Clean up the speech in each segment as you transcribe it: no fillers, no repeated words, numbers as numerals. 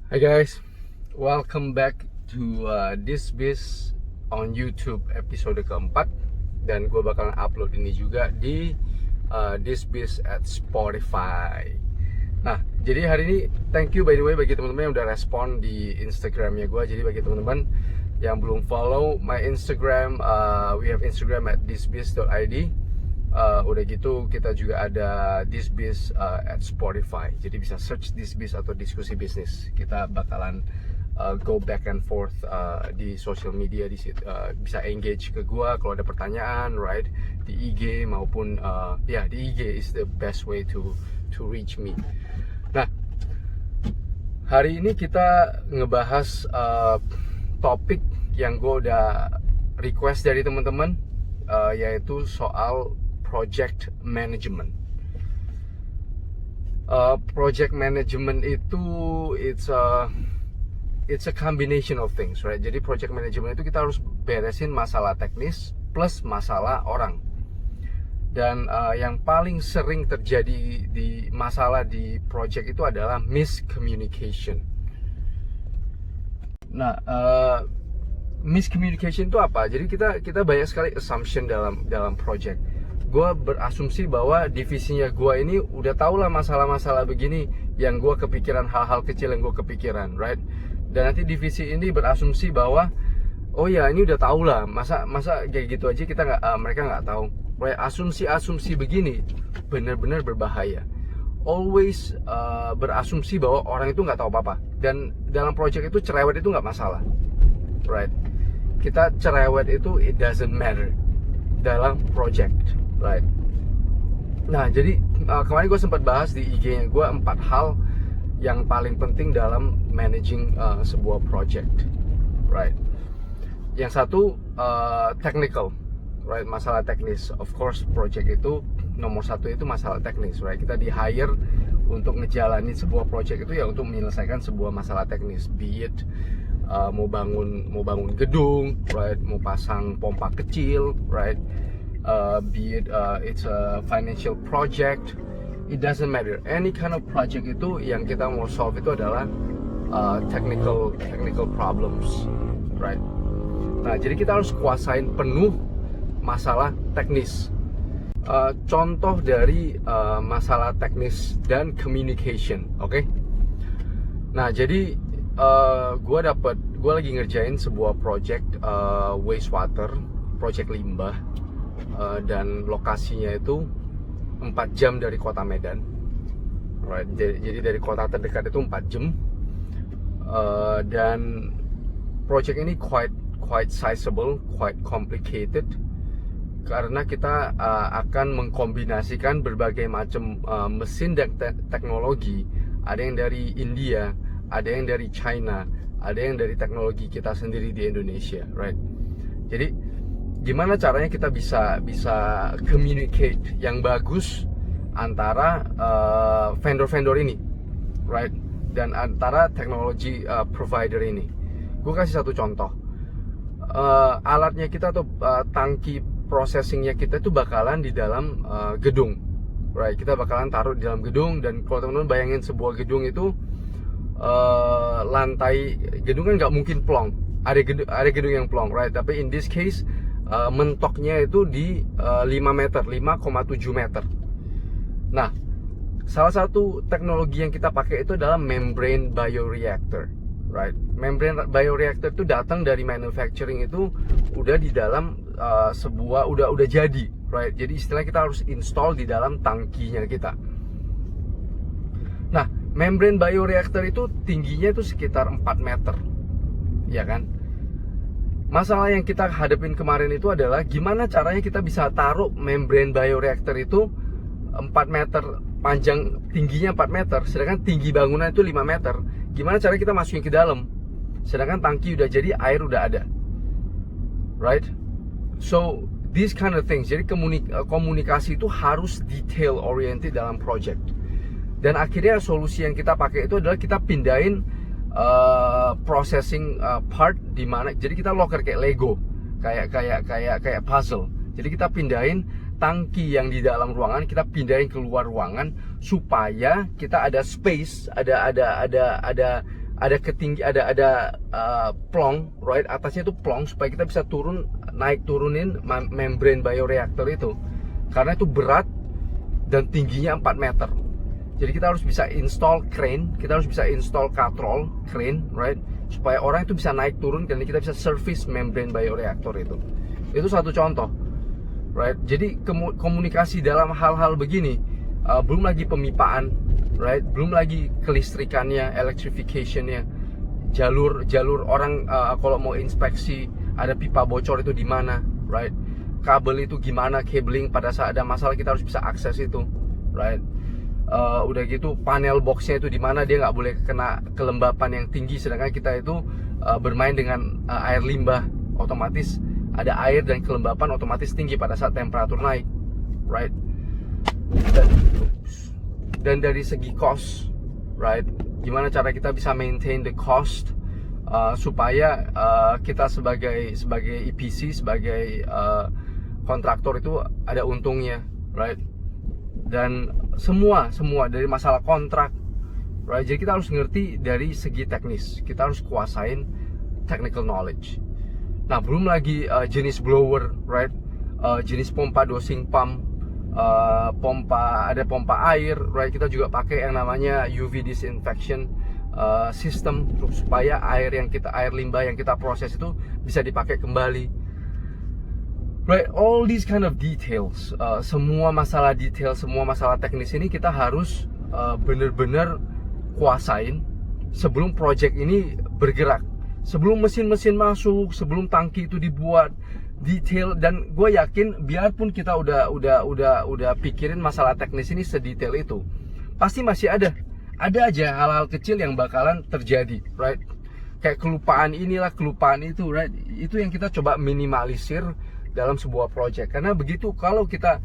Hi guys, welcome back to This Biz on YouTube episode keempat. Dan gue bakalan upload ini juga di This Biz at Spotify. Nah, jadi hari ini thank you by the way bagi teman-teman yang udah respon di Instagramnya gue. Jadi bagi teman-teman yang belum follow my Instagram, we have Instagram at thisbiz.id. Udah gitu kita juga ada This Biz at Spotify. Jadi bisa search This Biz atau diskusi bisnis. Kita bakalan go back and forth di social media di situ. Bisa engage ke gua kalau ada pertanyaan, right? Di IG maupun di IG is the best way to reach me. Nah, hari ini kita ngebahas topik yang gua udah request dari teman-teman, yaitu soal project management. Project management itu it's a combination of things, right? Jadi project management itu kita harus beresin masalah teknis plus masalah orang. Dan yang paling sering terjadi di masalah di project itu adalah miscommunication. Nah, miscommunication itu apa? Jadi kita banyak sekali assumption dalam project. Gue berasumsi bahwa divisinya gue ini udah tau lah masalah-masalah begini, yang gue kepikiran hal-hal kecil yang gue kepikiran, right? Dan nanti divisi ini berasumsi bahwa oh ya ini udah tau lah, masa kayak gitu aja mereka nggak tahu, right? Asumsi begini benar-benar berbahaya. Always berasumsi bahwa orang itu nggak tahu apa-apa, dan dalam project itu cerewet itu nggak masalah, right? Kita cerewet itu it doesn't matter dalam project, right? Nah, jadi kemarin gue sempat bahas di IG-nya gue 4 hal yang paling penting dalam managing sebuah project, right? Yang satu technical, right? Masalah teknis. Of course, project itu nomor satu itu masalah teknis, right? Kita di hire untuk ngejalanin sebuah project itu ya untuk menyelesaikan sebuah masalah teknis, be it mau bangun gedung, right? Mau pasang pompa kecil, right? Be it it's a financial project, it doesn't matter. Any kind of project itu yang kita mau solve itu adalah technical problems, right? Nah, jadi kita harus kuasain penuh masalah teknis. Contoh dari masalah teknis dan communication, oke? Nah, jadi gue lagi ngerjain sebuah project wastewater, project limbah. Dan lokasinya itu 4 jam dari kota Medan, right? Jadi dari kota terdekat itu 4 jam. Dan project ini quite sizable, quite complicated, karena kita akan mengkombinasikan berbagai macam mesin dan teknologi. Ada yang dari India, ada yang dari China, ada yang dari teknologi kita sendiri di Indonesia, right? Jadi gimana caranya kita bisa communicate yang bagus antara vendor-vendor ini, right? Dan antara teknologi provider ini. Gue kasih satu contoh. Alatnya kita atau tangki processingnya kita itu bakalan di dalam gedung, right? Kita bakalan taruh di dalam gedung. Dan kalau teman-teman bayangin sebuah gedung itu lantai gedung kan nggak mungkin plong. Ada gedung yang plong, right? Tapi in this case mentoknya itu di 5 meter, 5,7 meter. Nah, salah satu teknologi yang kita pakai itu adalah membrane bioreactor, right? Membrane bioreactor itu datang dari manufacturing, itu udah di dalam udah jadi, right? Jadi istilahnya kita harus install di dalam tangkinya kita. Nah, membrane bioreactor itu tingginya itu sekitar 4 meter, ya kan? Masalah yang kita hadapin kemarin itu adalah gimana caranya kita bisa taruh membrane bioreactor itu 4 meter panjang, tingginya 4 meter, sedangkan tinggi bangunan itu 5 meter. Gimana caranya kita masukin ke dalam, sedangkan tangki udah jadi, air udah ada, right? So these kind of things. Jadi komunikasi itu harus detail oriented dalam project. Dan akhirnya solusi yang kita pakai itu adalah kita pindahin processing part di mana, jadi kita locker kayak Lego, kayak puzzle. Jadi kita pindahin tangki yang di dalam ruangan, kita pindahin keluar ruangan supaya kita ada space, ada ada plong, right? Atasnya itu plong supaya kita bisa turunin membrane bioreactor itu. Karena itu berat dan tingginya 4 meter. Jadi kita harus bisa install crane, kita harus bisa install katrol crane, right? Supaya orang itu bisa naik turun dan kita bisa service membrane bioreactor itu. Itu satu contoh, right? Jadi komunikasi dalam hal-hal begini, belum lagi pemipaan, right? Belum lagi kelistrikannya, electrificationnya, jalur orang kalau mau inspeksi ada pipa bocor itu di mana, right? Kabel itu gimana, cabling pada saat ada masalah kita harus bisa akses itu, right? Udah gitu panel boxnya itu di mana, dia nggak boleh kena kelembapan yang tinggi, sedangkan kita itu bermain dengan air limbah, otomatis ada air dan kelembapan otomatis tinggi pada saat temperatur naik, right? Dan dari segi cost, right? Gimana cara kita bisa maintain the cost supaya kita sebagai EPC, sebagai kontraktor itu ada untungnya, right? Dan semua dari masalah kontrak, right? Jadi kita harus ngerti dari segi teknis, kita harus kuasain technical knowledge. Nah, belum lagi jenis blower, right? Jenis pompa dosing pump, ada pompa air, right? Kita juga pakai yang namanya UV disinfection system supaya air limbah yang kita proses itu bisa dipakai kembali. Right, all these kind of details, semua masalah detail, semua masalah teknis ini kita harus bener-bener kuasain sebelum project ini bergerak, sebelum mesin-mesin masuk, sebelum tangki itu dibuat, detail. Dan gue yakin biarpun kita udah pikirin masalah teknis ini sedetail itu, pasti masih ada aja hal-hal kecil yang bakalan terjadi, right? Kayak kelupaan inilah, kelupaan itu, right? Itu yang kita coba minimalisir dalam sebuah project. Karena begitu kalau kita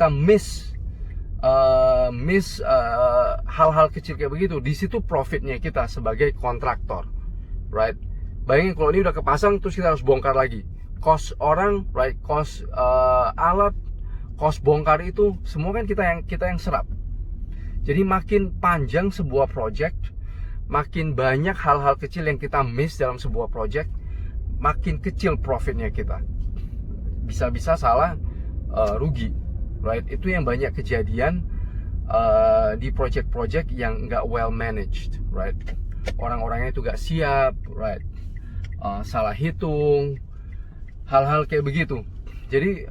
miss hal-hal kecil kayak begitu, di situ profitnya kita sebagai kontraktor, right? Bayangin kalau ini udah kepasang terus kita harus bongkar lagi, cost orang, right? Cost alat, cost bongkar itu semua kan kita yang serap. Jadi makin panjang sebuah project, makin banyak hal-hal kecil yang kita miss dalam sebuah project, makin kecil profitnya kita. Bisa-bisa salah, rugi, right? Itu yang banyak kejadian di project-project yang nggak well managed, right? Orang-orangnya itu nggak siap, right? Salah hitung, hal-hal kayak begitu. Jadi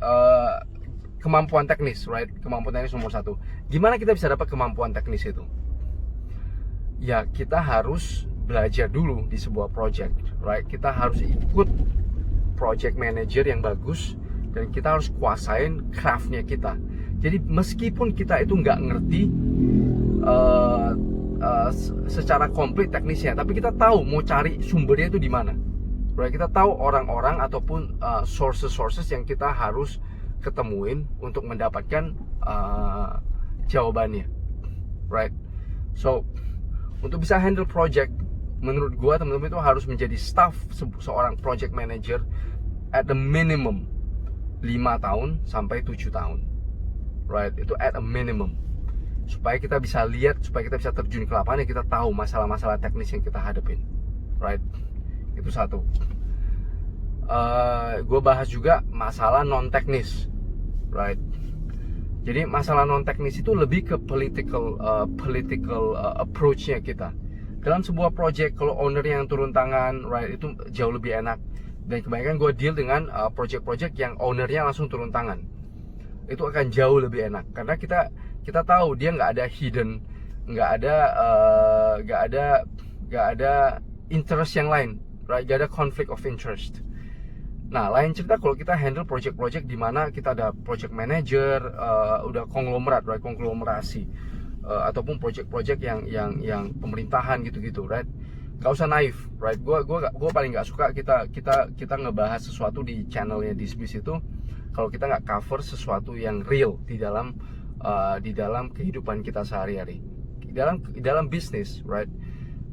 kemampuan teknis, right? Kemampuan teknis nomor 1. Gimana kita bisa dapat kemampuan teknis itu? Ya kita harus belajar dulu di sebuah project, right? Kita harus ikut project manager yang bagus, dan kita harus kuasain craftnya kita. Jadi meskipun kita itu nggak ngerti secara komplit teknisnya, tapi kita tahu mau cari sumbernya itu di mana. Right? Kita tahu orang-orang ataupun sources yang kita harus ketemuin untuk mendapatkan jawabannya, right? So untuk bisa handle project, menurut gua teman-teman itu harus menjadi staff seorang project manager at the minimum 5 tahun sampai 7 tahun, right? Itu at a minimum, supaya kita bisa lihat, supaya kita bisa terjun ke lapangan, kita tahu masalah-masalah teknis yang kita hadapin, right? Itu satu. Gue bahas juga masalah non teknis, right? Jadi masalah non teknis itu lebih ke political approach-nya kita dalam sebuah project. Kalau owner yang turun tangan, right, itu jauh lebih enak. Dan kebanyakan gue deal dengan project-project yang ownernya langsung turun tangan, itu akan jauh lebih enak karena kita tahu dia nggak ada hidden, nggak ada interest yang lain, right? Nggak ada conflict of interest. Nah, lain cerita kalau kita handle project-project di mana kita ada project manager, udah konglomerat, right? Konglomerasi, ataupun project-project yang pemerintahan gitu-gitu, right? Gak usah naif, right? Gue paling nggak suka kita ngebahas sesuatu di channelnya Disbis itu kalau kita nggak cover sesuatu yang real di dalam kehidupan kita sehari-hari, di dalam bisnis, right?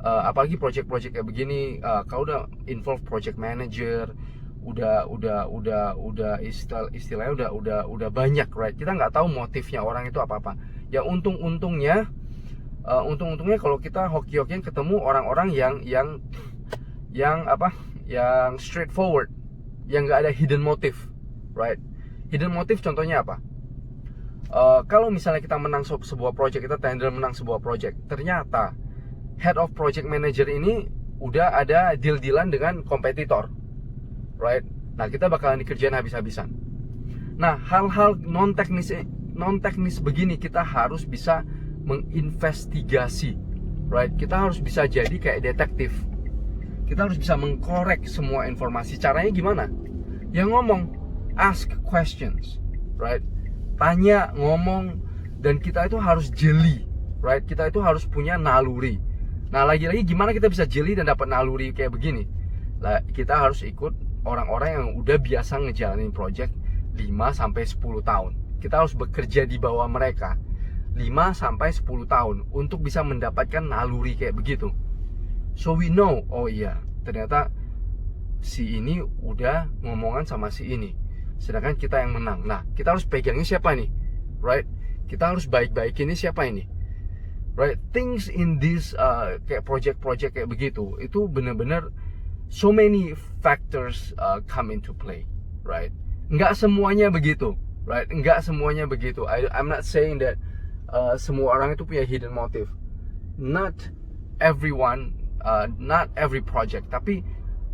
Apalagi project-project kayak begini, kalau udah involve project manager, udah istilahnya udah banyak, right? Kita nggak tahu motifnya orang itu apa. Ya untungnya untung-untungnya kalau kita hoki-hokian ketemu orang-orang yang straightforward, yang nggak ada hidden motive, right? Hidden motive contohnya apa? Kalau misalnya kita menang sebuah project, kita tender menang sebuah project, ternyata head of project manager ini udah ada deal-dealan dengan kompetitor, right? Nah, kita bakalan dikerjain habis-habisan. Nah, hal-hal non teknis begini kita harus bisa menginvestigasi, right? Kita harus bisa jadi kayak detektif. Kita harus bisa mengkorek semua informasi. Caranya gimana? Yang ngomong, ask questions, right? Tanya, ngomong, dan kita itu harus jeli, right? Kita itu harus punya naluri. Nah, lagi-lagi gimana kita bisa jeli dan dapat naluri kayak begini? Lah, kita harus ikut orang-orang yang udah biasa ngejalanin project 5-10 tahun. Kita harus bekerja di bawah mereka 5-10 tahun untuk bisa mendapatkan naluri kayak begitu. So we know, oh iya, ternyata si ini udah ngomongan sama si ini, sedangkan kita yang menang. Nah, kita harus pegangnya siapa nih, right? Kita harus baik-baikin ini siapa ini, right? Things in this kayak project-project kayak begitu, itu bener-bener so many factors come into play, right? Nggak semuanya begitu, right? Nggak semuanya begitu. I'm not saying that semua orang itu punya hidden motive. Not everyone, not every project. Tapi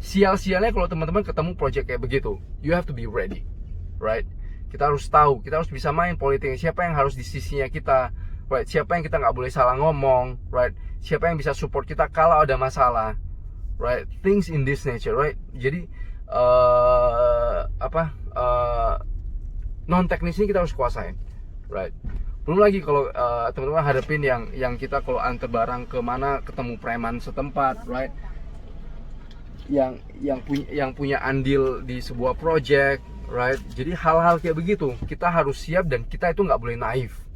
sial-sialnya kalau teman-teman ketemu project kayak begitu, you have to be ready, right? Kita harus tahu, kita harus bisa main politik. Siapa yang harus di sisinya kita, right? Siapa yang kita nggak boleh salah ngomong, right? Siapa yang bisa support kita kalau ada masalah, right? Things in this nature, right? Jadi non teknis ini kita harus kuasain, right? Belum lagi kalau teman-teman hadapin yang kita kalau antar barang ke mana ketemu preman setempat, right? Yang punya andil di sebuah project, right? Jadi hal-hal kayak begitu kita harus siap dan kita itu nggak boleh naif.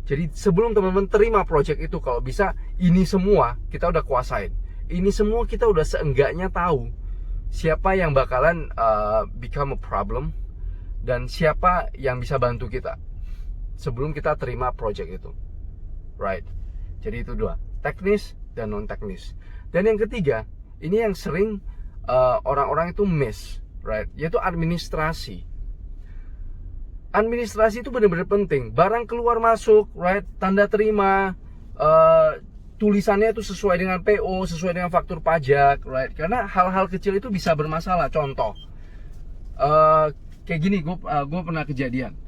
Jadi sebelum teman-teman terima project itu, kalau bisa ini semua kita udah kuasain. Ini semua kita udah seenggaknya tahu siapa yang bakalan become a problem dan siapa yang bisa bantu kita sebelum kita terima project itu, right? Jadi itu dua, teknis dan non teknis. Dan yang ketiga, ini yang sering orang-orang itu miss, right? Yaitu administrasi. Administrasi itu benar-benar penting. Barang keluar masuk, right? Tanda terima, tulisannya itu sesuai dengan PO, sesuai dengan faktur pajak, right? Karena hal-hal kecil itu bisa bermasalah. Contoh, kayak gini, gue pernah kejadian.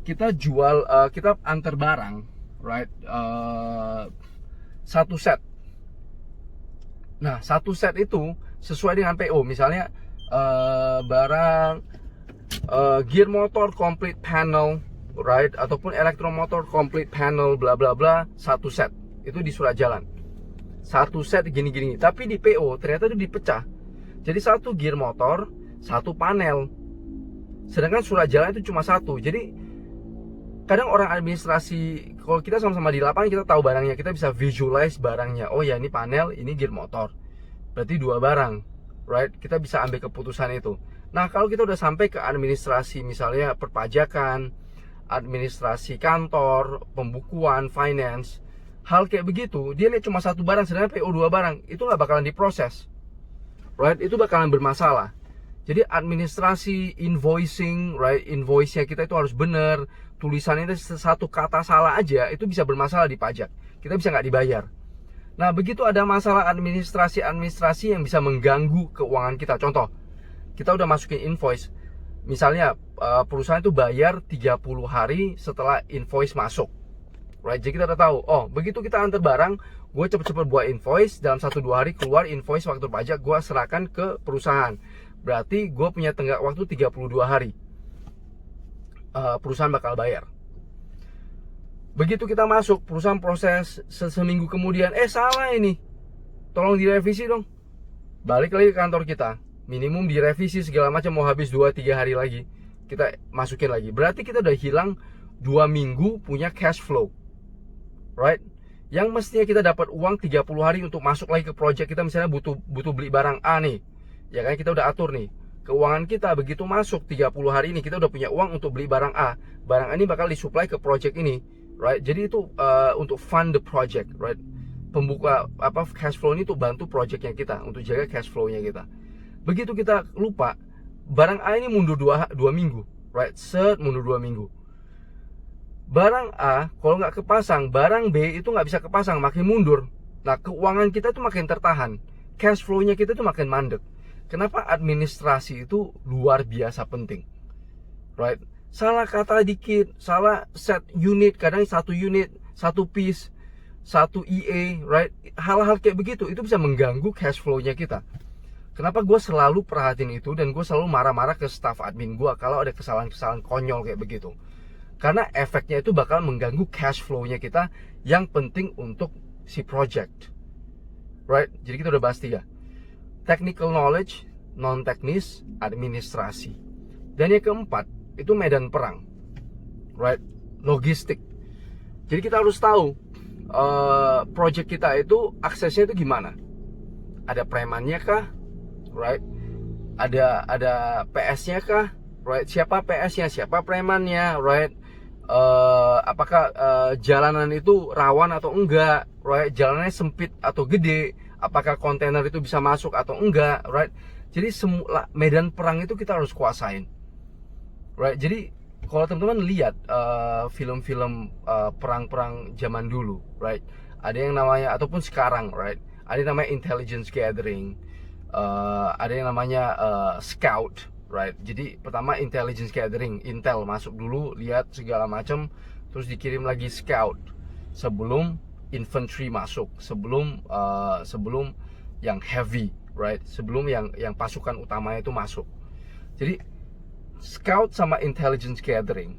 Kita jual, kita antar barang, right? Satu set. Nah, satu set itu sesuai dengan PO. Misalnya barang gear motor complete panel, right? Ataupun elektromotor complete panel, bla bla bla, satu set. Itu di surat jalan satu set gini-gini, tapi di PO ternyata itu dipecah jadi satu gear motor, satu panel, sedangkan surat jalan itu cuma satu. Jadi kadang orang administrasi, kalau kita sama-sama di lapangan, kita tahu barangnya, kita bisa visualize barangnya. Oh ya, ini panel, ini gear motor, berarti dua barang, right? Kita bisa ambil keputusan itu. Nah, kalau kita udah sampai ke administrasi, misalnya perpajakan, administrasi kantor, pembukuan, finance, hal kayak begitu, dia lihat cuma satu barang, sedangkan PO dua barang, itu nggak bakalan diproses, right? Itu bakalan bermasalah. Jadi administrasi, invoicing, right? Invoice-nya kita itu harus benar, tulisannya itu satu kata salah aja, itu bisa bermasalah di pajak. Kita bisa nggak dibayar. Nah, begitu ada masalah administrasi yang bisa mengganggu keuangan kita. Contoh, kita udah masukin invoice, misalnya perusahaan itu bayar 30 hari setelah invoice masuk. Right, jadi kita udah tahu, oh begitu kita antar barang, gue cepet-cepet buat invoice, dalam 1-2 hari keluar invoice faktur pajak, gue serahkan ke perusahaan. Berarti gue punya tenggat waktu 32 hari, perusahaan bakal bayar. Begitu kita masuk, perusahaan proses seminggu kemudian, salah ini, tolong direvisi dong. Balik lagi ke kantor kita, minimum direvisi segala macam, mau habis 2-3 hari lagi, kita masukin lagi. Berarti kita udah hilang 2 minggu punya cash flow. Right? Yang mestinya kita dapat uang 30 hari untuk masuk lagi ke project kita, misalnya butuh beli barang A nih. Ya kan, kita udah atur nih. Keuangan kita begitu masuk 30 hari ini, kita udah punya uang untuk beli barang A. Barang A ini bakal disuplai ke project ini. right? Jadi itu untuk fund the project, right? Pembuka cash flow ini tuh bantu projectnya kita, untuk jaga cash flow-nya kita. Begitu kita lupa, barang A ini mundur 2 minggu, right? Mundur 2 minggu. Barang A kalau nggak kepasang, barang B itu nggak bisa kepasang, makin mundur. Nah, keuangan kita tuh makin tertahan, cash flow-nya kita tuh makin mandek. Kenapa? Administrasi itu luar biasa penting, right? Salah kata dikit, salah set unit, kadang satu unit, satu piece, satu EA, right? Hal-hal kayak begitu itu bisa mengganggu cash flow-nya kita. Kenapa gue selalu perhatiin itu, dan gue selalu marah-marah ke staff admin gue kalau ada kesalahan-kesalahan konyol kayak begitu. Karena efeknya itu bakal mengganggu cash flow-nya kita yang penting untuk si project, right? Jadi kita udah bahas 3: technical knowledge, non-teknis, administrasi. Dan yang keempat itu medan perang, right? Logistik. Jadi kita harus tahu project kita itu aksesnya itu gimana. Ada premannya kah, right? Ada PS-nya kah, right? Siapa PS-nya, siapa premannya, right? Apakah jalanan itu rawan atau enggak, right? Jalanannya sempit atau gede, apakah kontainer itu bisa masuk atau enggak, right? Jadi semua medan perang itu kita harus kuasain, right? Jadi kalau teman-teman lihat film-film perang-perang zaman dulu, right? Ada yang namanya, ataupun sekarang, right? Ada yang namanya intelligence gathering, ada yang namanya scout, right? Jadi pertama intelligence gathering, intel masuk dulu, lihat segala macam, terus dikirim lagi scout sebelum infantry masuk, sebelum yang heavy, right? Sebelum yang pasukan utamanya itu masuk. Jadi scout sama intelligence gathering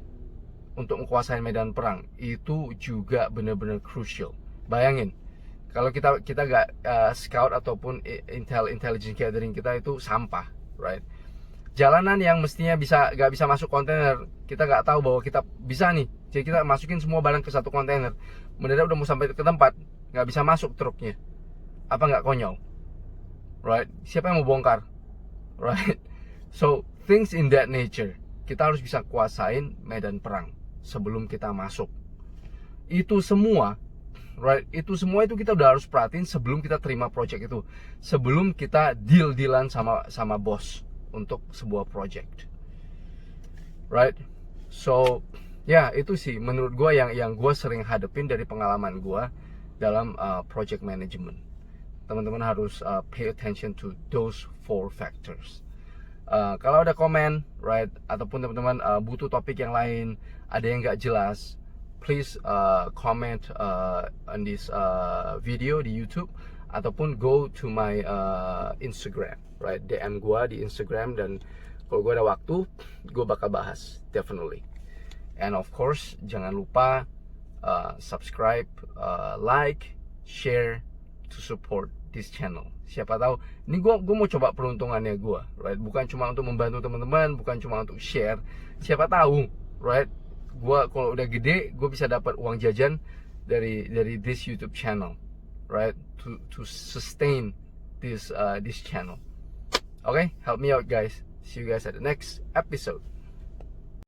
untuk menguasai medan perang itu juga benar-benar crucial. Bayangin kalau kita gak scout ataupun intelligence gathering, kita itu sampah, right? Jalanan yang mestinya gak bisa masuk kontainer, kita gak tahu bahwa kita bisa nih, jadi kita masukin semua barang ke satu kontainer, mendadak udah mau sampai ke tempat, gak bisa masuk truknya. Apa gak konyol, right? Siapa yang mau bongkar, right? So things in that nature, kita harus bisa kuasain medan perang sebelum kita masuk. Itu semua, right? Itu semua itu kita udah harus perhatiin sebelum kita terima project itu, sebelum kita deal-dealan sama bos untuk sebuah project, right? So ya itu sih menurut gue yang gue sering hadepin dari pengalaman gue dalam project management. Teman-teman harus pay attention to those 4 factors. Kalau ada komen, right, ataupun teman-teman butuh topik yang lain, ada yang nggak jelas, please comment on this video di YouTube, ataupun go to my Instagram, right? DM gue di Instagram, dan kalau gue ada waktu, gue bakal bahas, definitely. And of course, jangan lupa subscribe, like, share to support this channel. Siapa tahu, ini gue mau coba peruntungannya gue, right? Bukan cuma untuk membantu teman-teman, bukan cuma untuk share. Siapa tahu, right? Gue kalau udah gede, gue bisa dapat uang jajan dari this YouTube channel, right? To sustain this channel. Okay, help me out guys. See you guys at the next episode.